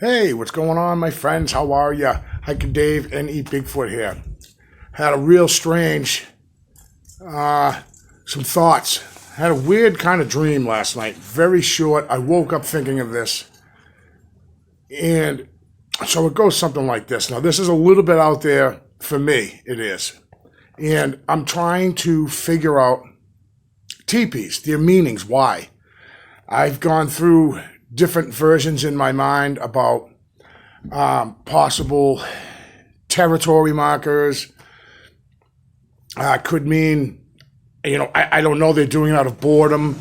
Hey, what's going on, my friends? How are ya? Hiking Dave and Eat Bigfoot here. Had a real strange, some thoughts. Had a weird kind of dream last night. Very short. I woke up thinking of this. And so it goes something like this. Now, this is a little bit out there for me. It is. And I'm trying to figure out teepees, their meanings, why. I've gone through different versions in my mind about possible territory markers. Could mean, I don't know, they're doing it out of boredom.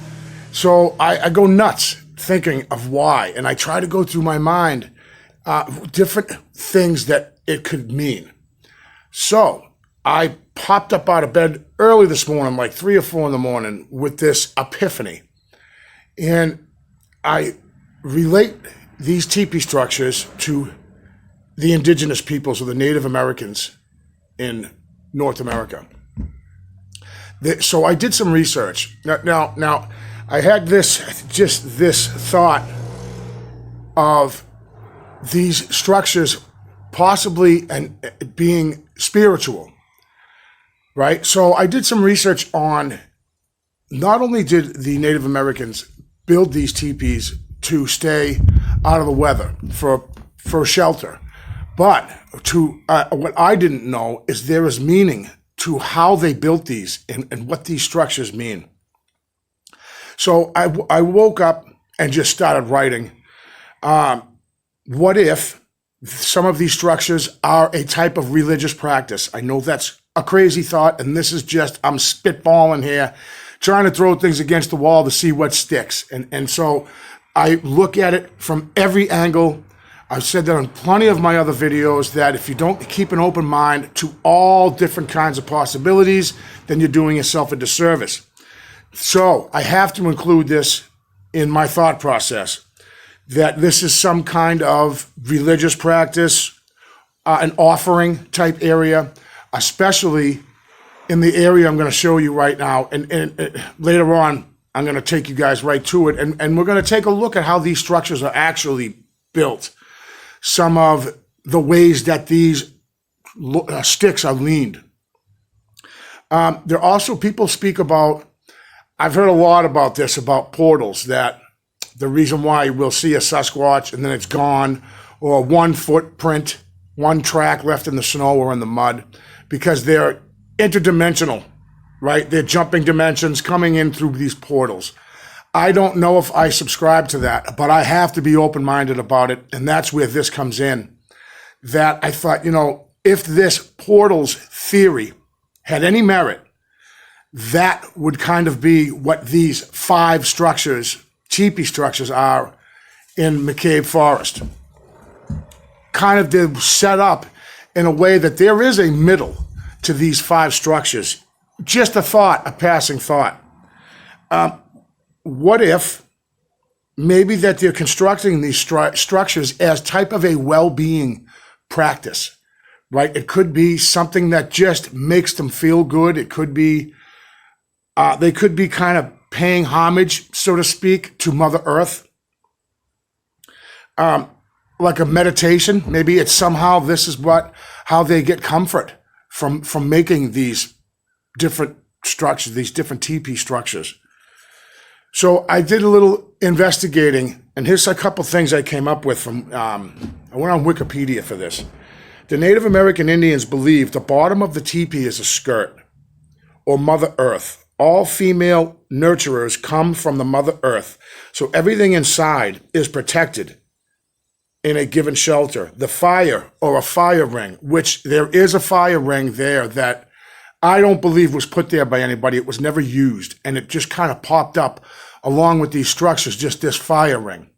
So I go nuts thinking of why. And I try to go through my mind different things that it could mean. So I popped up out of bed early this morning, like 3 or 4 in the morning, with this epiphany. And I relate these teepee structures to the indigenous peoples or the Native Americans in North America. So I did some research. Now I had this thought of these structures possibly and being spiritual, right? So I did some research on, not only did the Native Americans build these teepees to stay out of the weather for shelter, but what I didn't know is there is meaning to how they built these and what these structures mean. So I woke up and just started writing. What if some of these structures are a type of religious practice? I know that's a crazy thought, and this is just, I'm spitballing here, trying to throw things against the wall to see what sticks. And so I look at it from every angle. I've said that on plenty of my other videos, that if you don't keep an open mind to all different kinds of possibilities, then you're doing yourself a disservice. So I have to include this in my thought process, that this is some kind of religious practice, an offering type area, especially in the area I'm going to show you right now. And later on, I'm going to take you guys right to it. And we're going to take a look at how these structures are actually built. Some of the ways that these sticks are leaned. There are also people speak about, I've heard a lot about this, about portals, that the reason why we'll see a Sasquatch and then it's gone, or one footprint, one track left in the snow or in the mud, because they're interdimensional, right? They're jumping dimensions coming in through these portals. I don't know if I subscribe to that, but I have to be open-minded about it, and that's where this comes in. That I thought, if this portals theory had any merit, that would kind of be what these 5 structures, teepee structures, are in McCabe Forest. Kind of they're set up in a way that there is a middle to these 5 structures. Just a thought, a passing thought. What if maybe that they're constructing these structures as type of a well-being practice, right? It could be something that just makes them feel good. It could be, they could be kind of paying homage, so to speak, to Mother Earth. Like a meditation. Maybe it's somehow this is how they get comfort from making these different structures, these different teepee structures. So I did a little investigating, and here's a couple things I came up with from, I went on Wikipedia for this. The Native American Indians believe the bottom of the teepee is a skirt, or Mother Earth. All female nurturers come from the Mother Earth, so everything inside is protected in a given shelter. The fire, or a fire ring, which there is a fire ring there that I don't believe was put there by anybody. It was never used, and it just kind of popped up along with these structures, just this fire ring.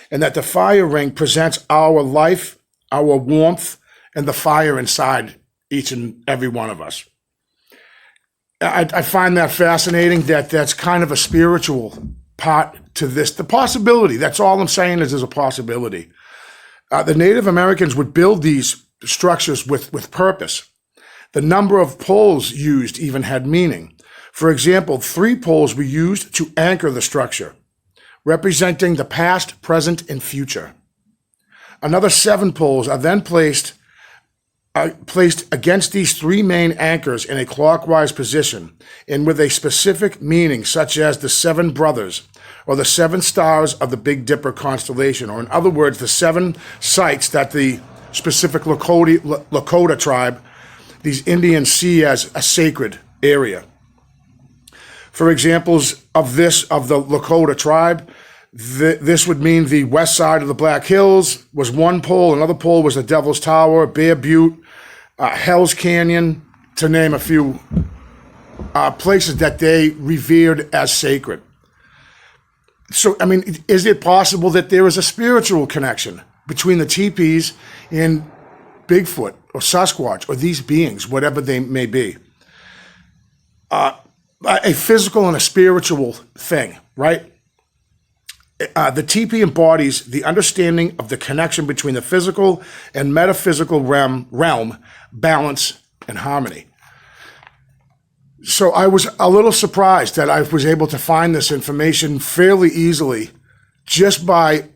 And that the fire ring presents our life, our warmth, and the fire inside each and every one of us. I find that fascinating, that that's kind of a spiritual part to this. The possibility, that's all I'm saying, is there's a possibility. The Native Americans would build these structures with purpose. The number of poles used even had meaning. For example, 3 poles were used to anchor the structure, representing the past, present, and future. Another 7 poles are then placed against these 3 main anchors in a clockwise position and with a specific meaning, such as the 7 brothers or the 7 stars of the Big Dipper constellation, or in other words, the 7 sites that the specific Lakota tribe, these Indians, see as a sacred area. For examples of this, of the Lakota tribe, this would mean the west side of the Black Hills was one pole, another pole was the Devil's Tower, Bear Butte, Hell's Canyon, to name a few places that they revered as sacred. So, I mean, is it possible that there is a spiritual connection between the teepees and Bigfoot or Sasquatch or these beings, whatever they may be? A physical and a spiritual thing, right? The teepee embodies the understanding of the connection between the physical and metaphysical realm, balance, and harmony. So I was a little surprised that I was able to find this information fairly easily just by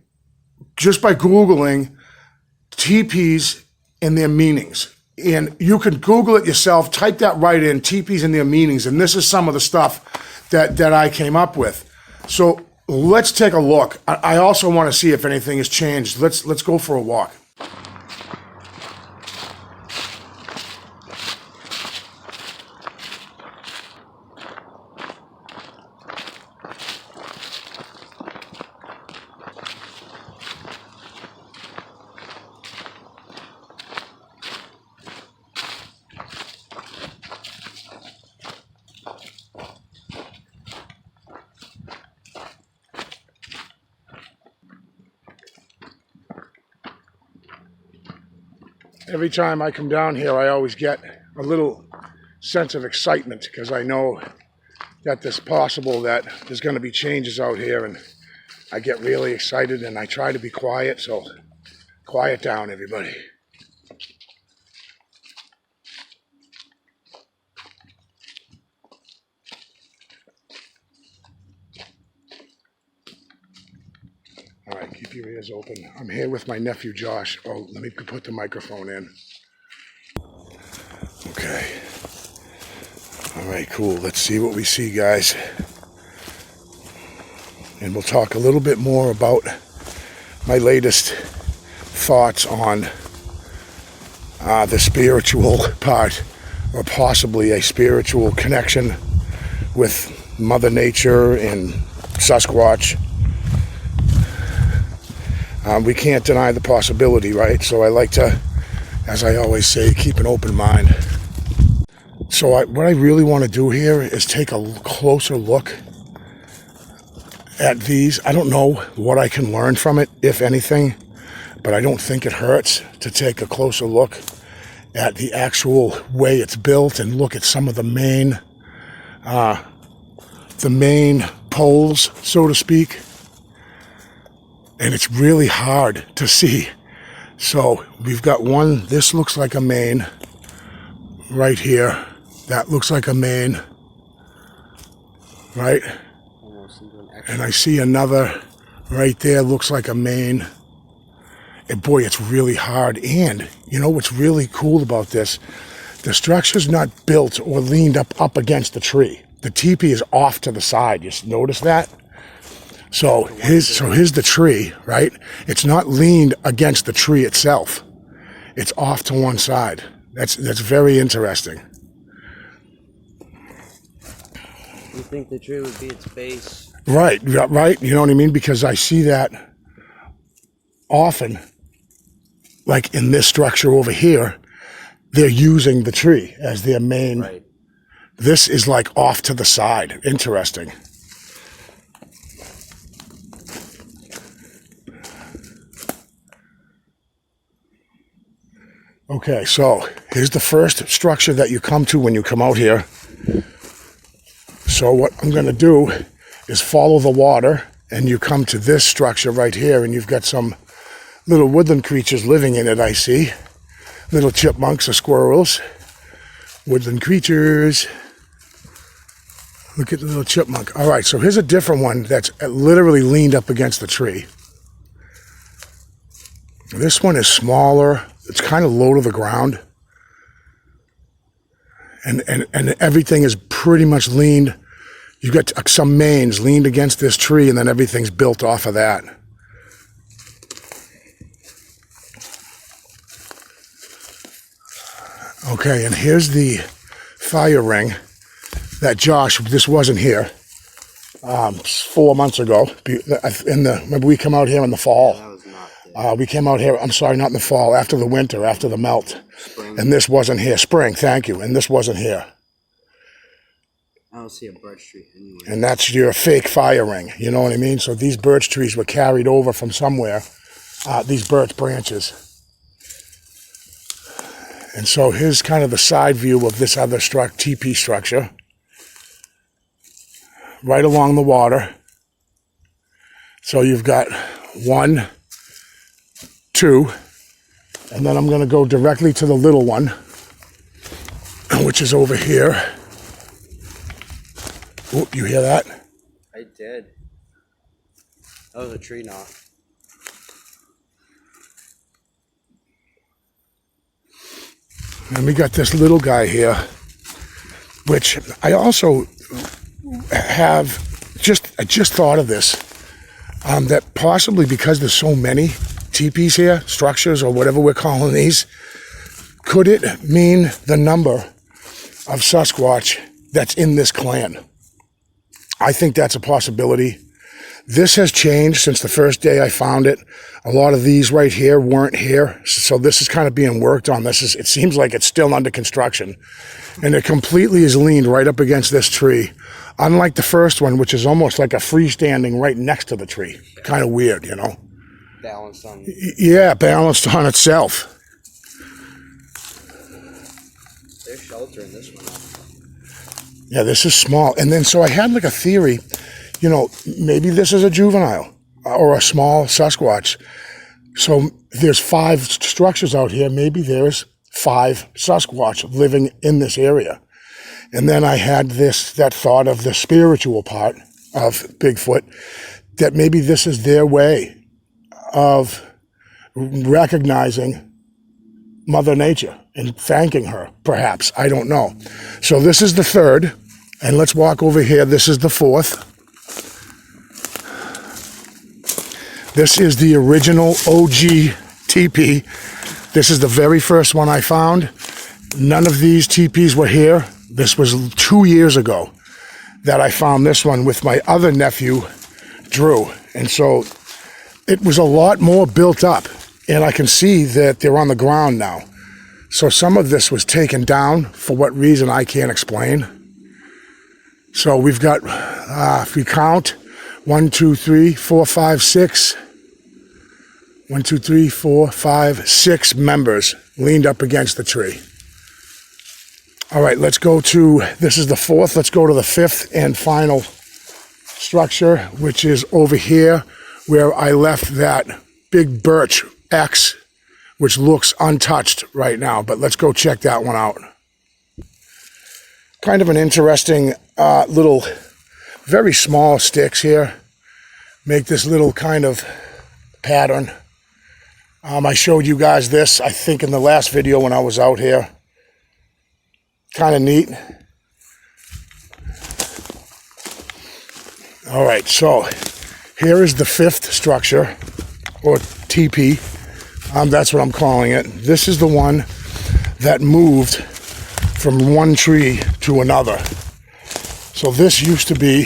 Googling teepees and their meanings. And you can Google it yourself, type that right in, teepees and their meanings, and this is some of the stuff that I came up with. So let's take a look. I also want to see if anything has changed. Let's go for a walk. Every time I come down here, I always get a little sense of excitement because I know that it's possible that there's going to be changes out here, and I get really excited and I try to be quiet, so quiet down, everybody. All right, keep your ears open. I'm here with my nephew, Josh. Oh, let me put the microphone in. Okay. All right, cool. Let's see what we see, guys. And we'll talk a little bit more about my latest thoughts on the spiritual part, or possibly a spiritual connection with Mother Nature and Sasquatch. We can't deny the possibility, right? So I like to, as I always say, keep an open mind. So what I really want to do here is take a closer look at these. I don't know what I can learn from it, if anything, but I don't think it hurts to take a closer look at the actual way it's built and look at some of the main poles, so to speak. And it's really hard to see. So we've got one, this looks like a main right here. That looks like a main, right? And I see another right there, looks like a main. And boy, it's really hard. And you know what's really cool about this? The structure's not built or leaned up against the tree. The teepee is off to the side. You notice that? So here's the tree, right? It's not leaned against the tree itself. It's off to one side. That's very interesting. You think the tree would be its base? Right. You know what I mean? Because I see that often, like in this structure over here, they're using the tree as their main. Right. This is like off to the side. Interesting. Okay, so here's the first structure that you come to when you come out here. So what I'm going to do is follow the water, and you come to this structure right here, and you've got some little woodland creatures living in it, I see. Little chipmunks or squirrels. Woodland creatures. Look at the little chipmunk. All right, so here's a different one that's literally leaned up against the tree. This one is smaller. It's kind of low to the ground. And everything is pretty much leaned. You've got some mains leaned against this tree, and then everything's built off of that. Okay, and here's the fire ring that Josh, this wasn't here, 4 months ago. Remember we come out here in the fall? That was not there. We came out here, I'm sorry, not in the fall, after the winter, after the melt. Spring. And this wasn't here. Spring, thank you. And this wasn't here. I don't see a birch tree anywhere. And that's your fake fire ring. You know what I mean? So these birch trees were carried over from somewhere, these birch branches. And so here's kind of the side view of this other teepee structure. Right along the water. So you've got 1, 2, and then I'm going to go directly to the little one, which is over here. Oop, you hear that? I did. That was a tree knot. And we got this little guy here, which I also have I just thought of this, that possibly because there's so many teepees here, structures or whatever we're calling these, could it mean the number of Sasquatch that's in this clan? I think that's a possibility. This has changed since the first day I found it. A lot of these right here weren't here, so this is kind of being worked on. It seems like it's still under construction, and it completely is leaned right up against this tree. Unlike the first one, which is almost like a freestanding right next to the tree. Kind of weird, you know? Balanced on. Yeah, balanced on itself. They're sheltering this one up. Yeah, this is small. And then, so I had like a theory, you know, maybe this is a juvenile or a small Sasquatch. So there's 5 structures out here. Maybe there's 5 Sasquatch living in this area. And then I had that thought of the spiritual part of Bigfoot, that maybe this is their way of recognizing Mother Nature and thanking her, perhaps. I don't know. So this is the 3rd, and let's walk over here. This is the 4th. This is the original OG teepee. This is the very first one I found. None of these teepees were here. This was 2 years ago that I found this one with my other nephew, Drew. And so it was a lot more built up, and I can see that they're on the ground now. So some of this was taken down for what reason I can't explain. So we've got, if we count, 1, 2, 3, 4, 5, 6. 1, 2, 3, 4, 5, 6 members leaned up against the tree. All right, let's go to, this is the 4th. Let's go to the 5th and final structure, which is over here where I left that big birch X, which looks untouched right now. But let's go check that one out. Kind of an interesting little, very small sticks here. Make this little kind of pattern. I showed you guys this, I think, in the last video when I was out here. Kind of neat. All right, so here is the 5th structure, or teepee. That's what I'm calling it. This is the one that moved from one tree to another. So this used to be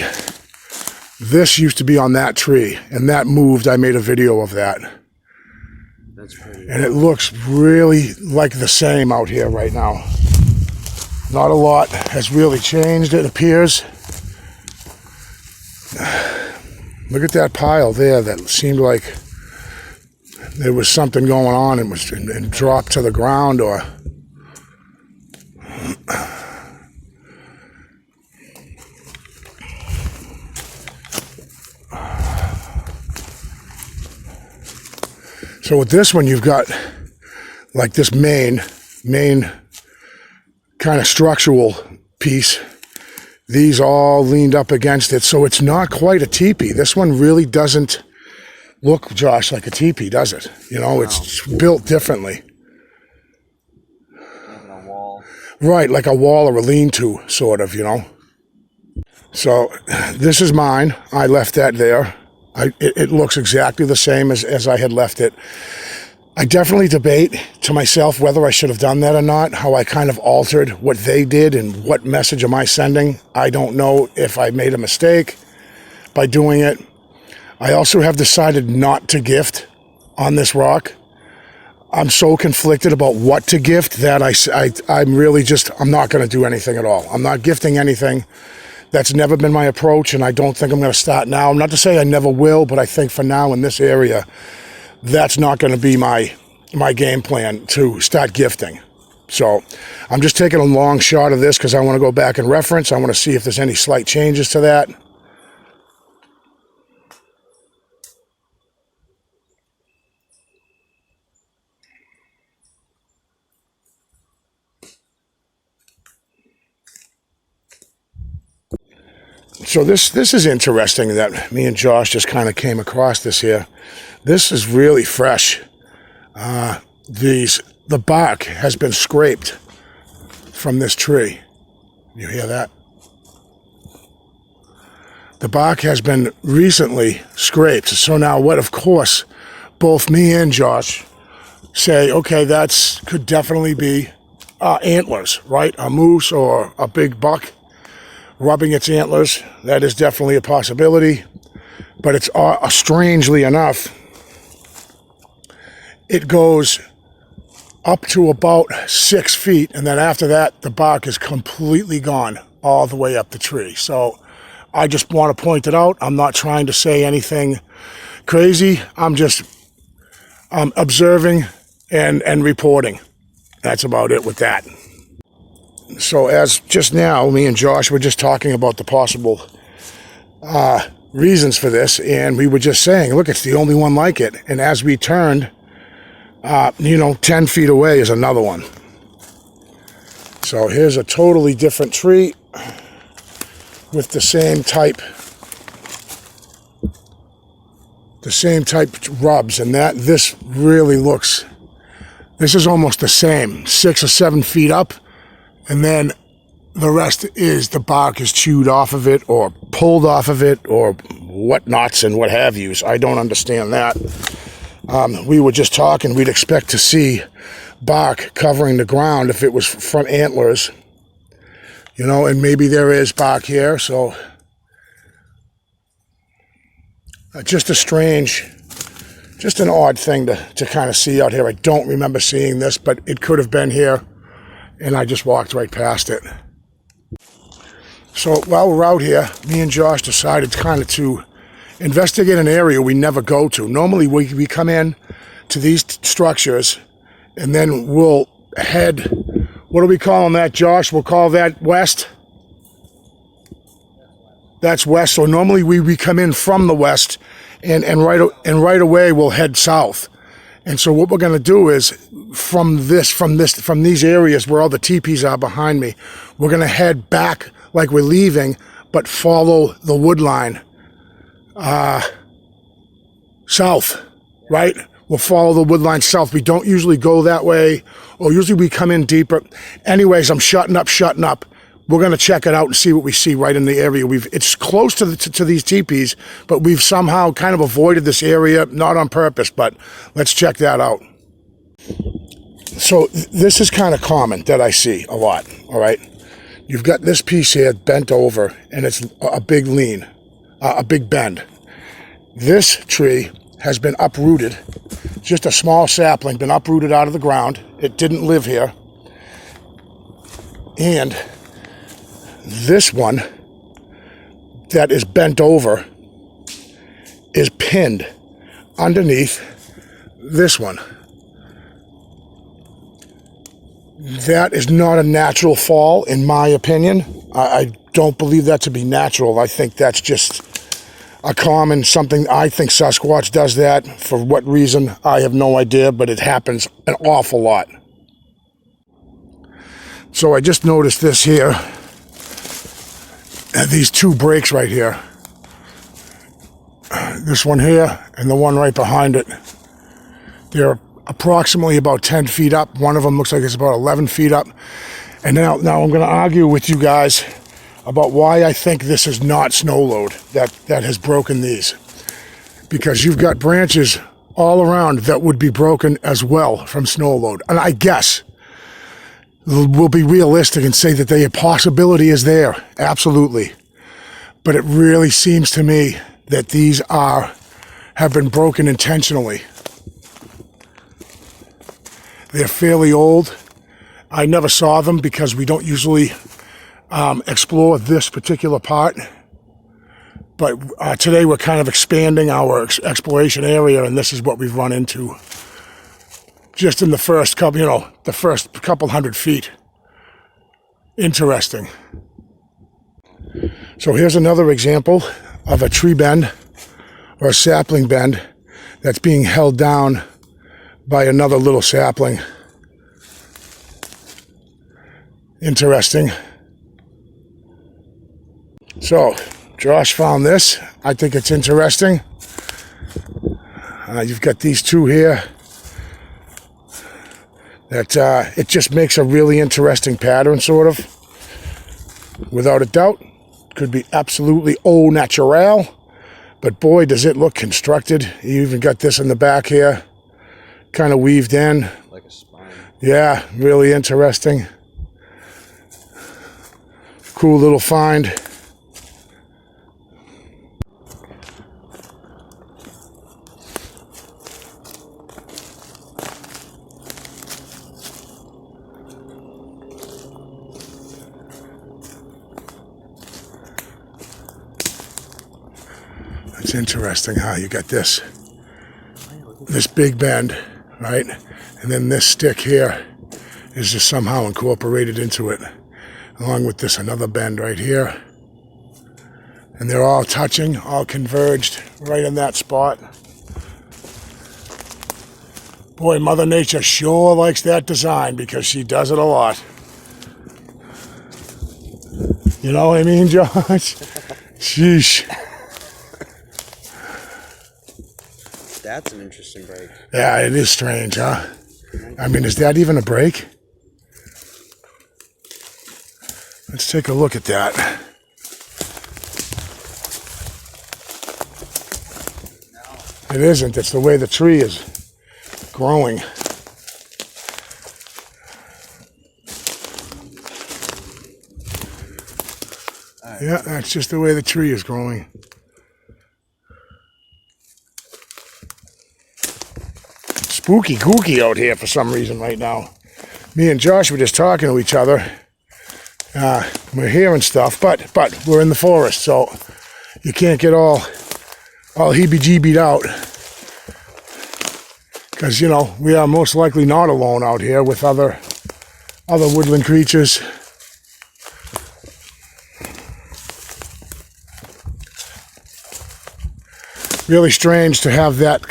on that tree, and that moved. I made a video of that. That's pretty. And it looks really like the same out here right now. Not a lot has really changed, it appears. Look at that pile there that seemed like there was something going on and dropped to the ground, or so with this one you've got like this main kind of structural piece. These all leaned up against it, so it's not quite a teepee. This one really doesn't look, Josh, like a teepee, does it? You know, it's built differently. Like a wall. Right, like a wall or a lean-to, sort of, you know. So this is mine. I left that there. It looks exactly the same as I had left it. I definitely debate to myself whether I should have done that or not, how I kind of altered what they did and what message am I sending. I don't know if I made a mistake by doing it. I also have decided not to gift on this rock. I'm so conflicted about what to gift that I'm not going to do anything at all. I'm not gifting anything. That's never been my approach, and I don't think I'm going to start now. Not to say I never will, but I think for now in this area, that's not going to be my game plan to start gifting. So I'm just taking a long shot of this because I want to go back and reference. I want to see if there's any slight changes to that. So this is interesting that me and Josh just kind of came across this here. This is really fresh. The bark has been scraped from this tree. You hear that? The bark has been recently scraped. So now what, of course, both me and Josh say, okay, could definitely be antlers, right? A moose or a big buck rubbing its antlers. That is definitely a possibility. But it's strangely enough, it goes up to about 6 feet, and then after that, the bark is completely gone all the way up the tree. So I just want to point it out. I'm not trying to say anything crazy. I'm just observing and reporting. That's about it with that. So as just now, me and Josh were just talking about the possible reasons for this, and we were just saying, look, it's the only one like it. And as we turned, 10 feet away is another one. So here's a totally different tree with the same type rubs, and this really looks, this is almost the same, 6 or 7 feet up. And then the rest is the bark is chewed off of it or pulled off of it or whatnots and what have yous. I don't understand that. We were just talking, we'd expect to see bark covering the ground if it was from antlers, and maybe there is bark here. So just an odd thing to kind of see out here. I don't remember seeing this, but it could have been here. And I just walked right past it. So while we're out here, me and Josh decided kind of to investigate an area we never go to. Normally we come in to these structures and then we'll head, what are we calling that, Josh? We'll call that west? That's west. So normally we come in from the west and right away we'll head south. And so what we're going to do is from these areas where all the teepees are behind me, we're going to head back like we're leaving, but follow the wood line south, right? We'll follow the wood line south. We don't usually go that way, or usually we come in deeper. Anyways, I'm shutting up. We're going to check it out and see what we see right in the area. It's close to these teepees, but we've somehow kind of avoided this area, not on purpose, but let's check that out. So this is kind of common that I see a lot, all right? You've got this piece here bent over, and it's a big lean, a big bend. This tree has been uprooted, just a small sapling, been uprooted out of the ground. It didn't live here. And this one that is bent over is pinned underneath this one. That is not a natural fall, in my opinion. I don't believe that to be natural. I think that's just a common something. I think Sasquatch does that. For what reason, I have no idea, but it happens an awful lot. So I just noticed this here. These two breaks right here. this one here and the one right behind it. They're approximately about 10 feet up. One of them looks like it's about 11 feet up. And now I'm going to argue with you guys about why I think this is not snow load that has broken these. Because you've got branches all around that would be broken as well from snow load. And I guess we'll be realistic and say that the possibility is there. Absolutely. But it really seems to me that these have been broken intentionally. They're fairly old. I never saw them because we don't usually explore this particular part. But today we're kind of expanding our exploration area, and this is what we've run into. Just in the first couple, the first couple 100 feet. Interesting. So here's another example of a tree bend or a sapling bend that's being held down by another little sapling. Interesting. So, Josh found this. I think it's interesting. You've got these two here. That it just makes a really interesting pattern, sort of. Without a doubt. Could be absolutely au naturel. But boy, does it look constructed. You even got this in the back here. Kind of weaved in. Like a spine. Yeah, really interesting. Cool little find. It's interesting how you got this big bend, right? And then this stick here is just somehow incorporated into it, along with this another bend right here. And they're all touching, all converged right in that spot. Boy, Mother Nature sure likes that design because she does it a lot. You know what I mean, Josh? Sheesh. That's an interesting break. Yeah, it is strange, huh? I mean, is that even a break? Let's take a look at that. It isn't. It's the way the tree is growing. Yeah, that's just the way the tree is growing. Spooky kooky out here for some reason right now. Me and Josh were just talking to each other. We're hearing stuff, but we're in the forest, so you can't get all heebie-jeebied out. Because, we are most likely not alone out here with other woodland creatures. Really strange to have that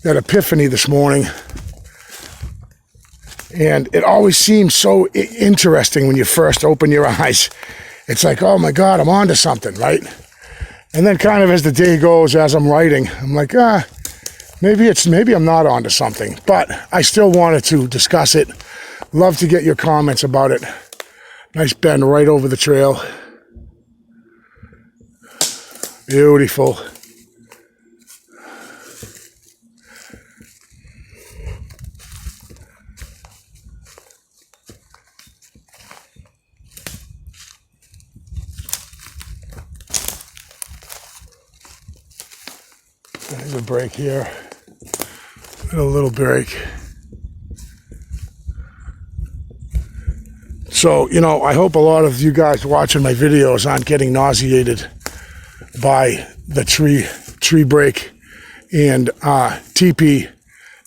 that epiphany this morning. And it always seems so interesting when you first open your eyes. It's like, oh my God, I'm onto something, right? And then kind of as the day goes, as I'm writing, I'm like, maybe I'm not onto something. But I still wanted to discuss it. Love to get your comments about it. Nice bend right over the trail. Beautiful. There's a break here. A little break. So, I hope a lot of you guys watching my videos aren't getting nauseated by the tree break and teepee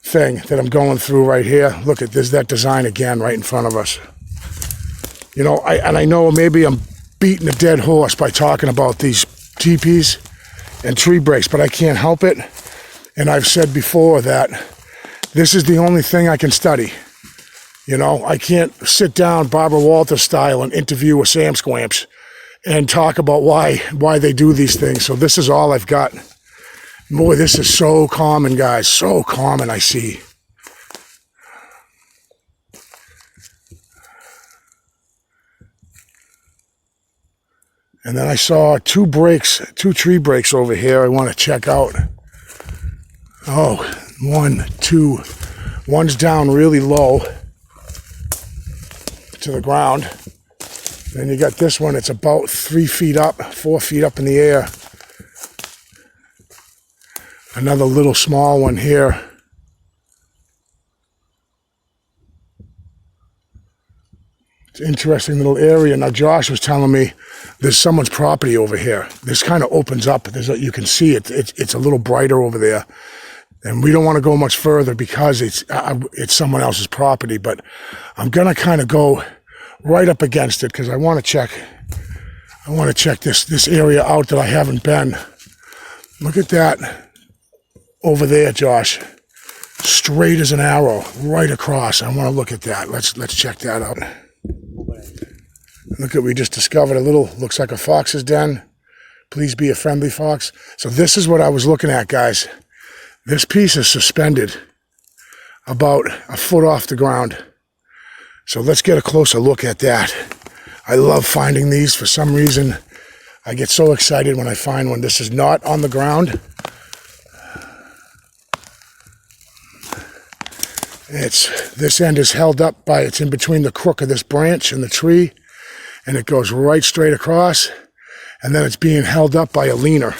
thing that I'm going through right here. Look at this, that design again right in front of us. I know maybe I'm beating a dead horse by talking about these teepees and tree breaks, but I can't help it. And I've said before that this is the only thing I can study. I can't sit down Barbara Walters style and interview a Sam Squamps and talk about why they do these things. So this is all I've got. Boy, this is so common, guys. So common, I see. And then I saw two tree breaks over here I want to check out. Oh, one, two. One's down really low to the ground. Then you got this one, it's about 3 feet up, 4 feet up in the air. Another little small one here. It's an interesting little area. Now Josh was telling me there's someone's property over here. This kind of opens up. You can see it. It's a little brighter over there. And we don't want to go much further because it's someone else's property. But I'm going to kind of go right up against it because I want to check this area out that I haven't been. Look at that over there, Josh. Straight as an arrow, right across. I want to look at that. Let's check that out. Look at, we just discovered a little, looks like a fox's den. Please be a friendly fox. So this is what I was looking at, guys. This piece is suspended about a foot off the ground. So let's get a closer look at that. I love finding these. For some reason, I get so excited when I find one. This is not on the ground. This end is held up by, it's in between the crook of this branch and the tree, and it goes right straight across, and then it's being held up by a leaner.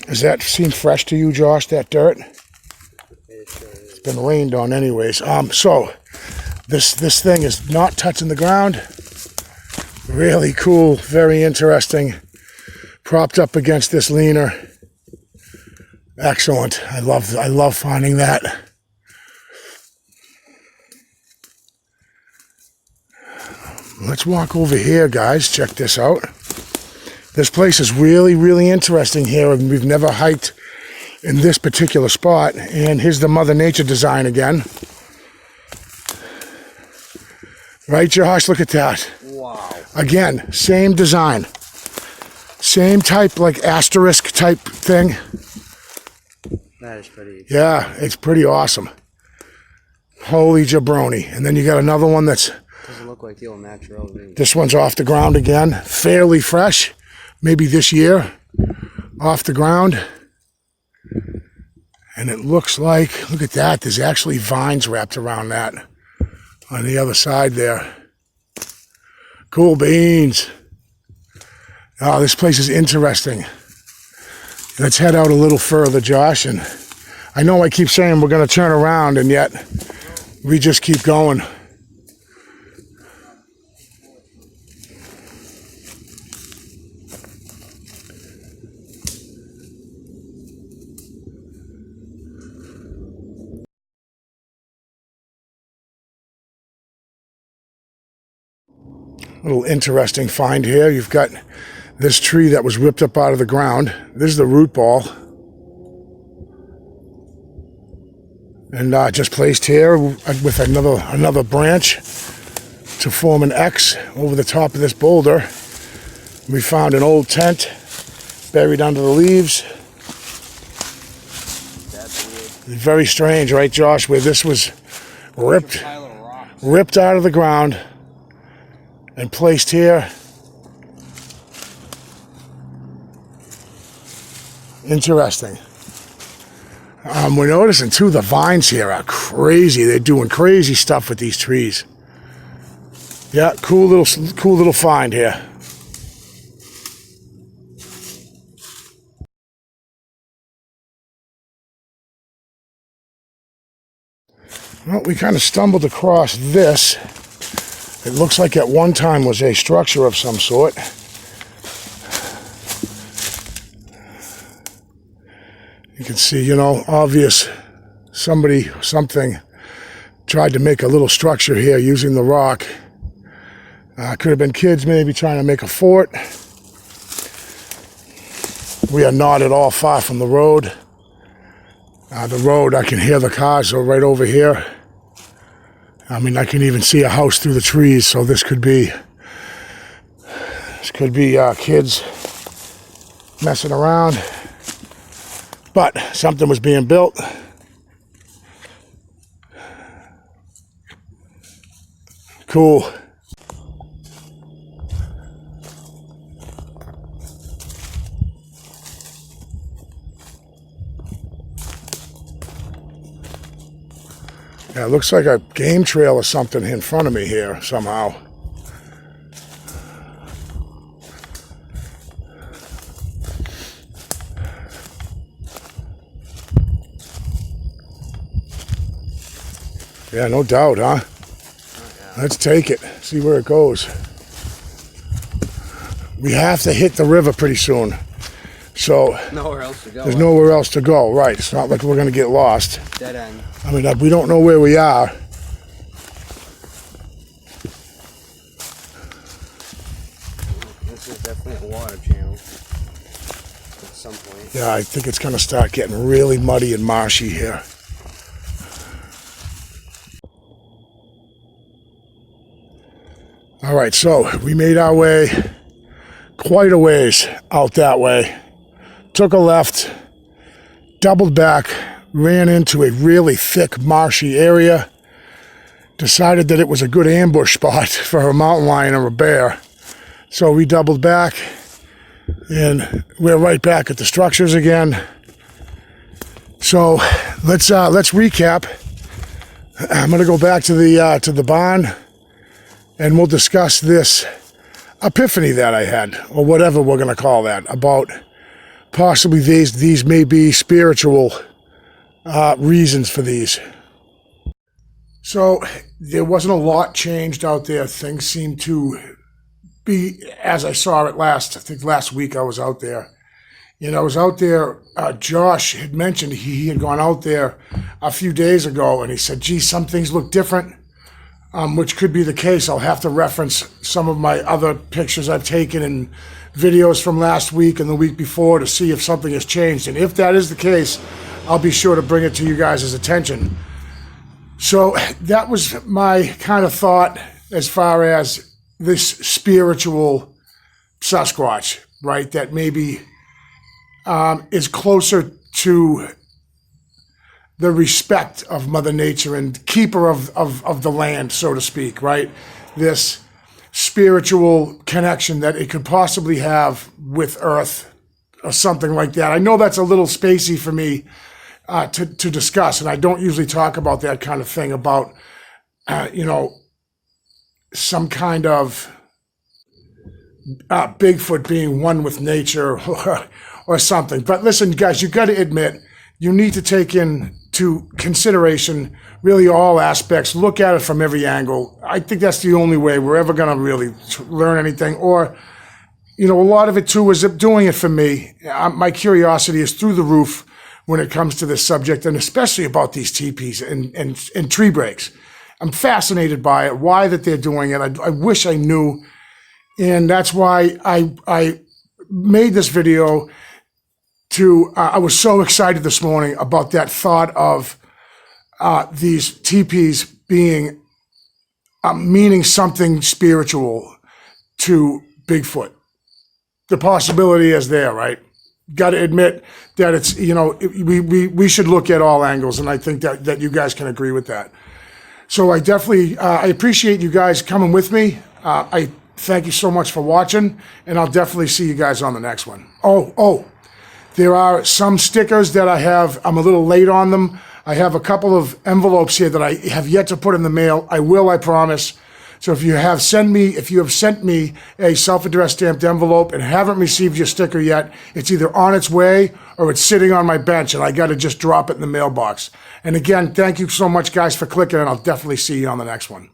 Does that seem fresh to you, Josh, that dirt? It's been rained on anyways. So this thing is not touching the ground. Really cool, very interesting. Propped up against this leaner. Excellent. I love finding that. Let's walk over here, guys. Check this out. This place is really, really interesting here. We've never hiked in this particular spot. And here's the Mother Nature design again. Right, Josh? Look at that. Wow. Again, same design. Same type, like asterisk type thing. That is pretty. Yeah, it's pretty awesome. Holy jabroni. And then you got another one that's... Doesn't look like the old natural. This one's off the ground again. Fairly fresh. Maybe this year. Off the ground. And it looks like... Look at that. There's actually vines wrapped around that. On the other side there. Cool beans. Oh, this place is interesting. Let's head out a little further, Josh. And I know I keep saying we're going to turn around, and yet we just keep going. Little interesting find here. You've got this tree that was ripped up out of the ground. This is the root ball. And just placed here with another branch to form an X over the top of this boulder. We found an old tent buried under the leaves. That's weird. Very strange, right, Josh, where this was ripped out of the ground and placed here. Interesting. We're noticing too, the vines here are crazy. They're doing crazy stuff with these trees. Yeah, cool little find here. Well, we kind of stumbled across this. It looks like at one time was a structure of some sort. You can see, obvious something tried to make a little structure here using the rock. Could have been kids maybe trying to make a fort. We are not at all far from the road. The road, I can hear the cars are right over here. I mean, I can even see a house through the trees, so this could be This could be kids messing around, but something was being built. Cool. Yeah, it looks like a game trail or something in front of me here somehow. Yeah, no doubt, huh? Let's take it, see where it goes. We have to hit the river pretty soon. So Nowhere else to go. there's nowhere else to go, right? It's not like we're gonna get lost. Dead end. I mean, we don't know where we are. This is definitely a water channel. At some point. Yeah, I think it's gonna start getting really muddy and marshy here. All right, so we made our way quite a ways out that way. Took a left, doubled back, ran into a really thick, marshy area. Decided that it was a good ambush spot for a mountain lion or a bear. So we doubled back, and we're right back at the structures again. So let's recap. I'm gonna go back to the barn, and we'll discuss this epiphany that I had, or whatever we're gonna call that, about possibly these may be spiritual reasons for these. So there wasn't a lot changed out there. Things seem to be as I saw it last. I think last week I was out there. And I was out there, Josh had mentioned he had gone out there a few days ago, and he said, gee, some things look different, which could be the case. I'll have to reference some of my other pictures I've taken and videos from last week and the week before to see if something has changed. And if that is the case, I'll be sure to bring it to you guys' attention. So that was my kind of thought as far as this spiritual Sasquatch, right? That maybe is closer to the respect of Mother Nature and keeper of the land, so to speak, right? This spiritual connection that it could possibly have with Earth or something like that. I know that's a little spacey for me to discuss, and I don't usually talk about that kind of thing, about, some kind of Bigfoot being one with nature or something. But listen, guys, you got to admit, you need to take into consideration really all aspects, look at it from every angle. I think that's the only way we're ever going to really learn anything. Or, a lot of it too is doing it for me. My curiosity is through the roof when it comes to this subject, and especially about these teepees and tree breaks. I'm fascinated by it, why that they're doing it. I wish I knew. And that's why I made this video I was so excited this morning about that thought of these teepees being, meaning something spiritual to Bigfoot. The possibility is there, right? Got to admit that it's, we should look at all angles, and I think that you guys can agree with that. So I definitely, I appreciate you guys coming with me. I thank you so much for watching, and I'll definitely see you guys on the next one. Oh, there are some stickers that I have. I'm a little late on them. I have a couple of envelopes here that I have yet to put in the mail. I will, I promise. So if you have sent me a self-addressed stamped envelope and haven't received your sticker yet, it's either on its way or it's sitting on my bench, and I got to just drop it in the mailbox. And again, thank you so much, guys, for clicking, and I'll definitely see you on the next one.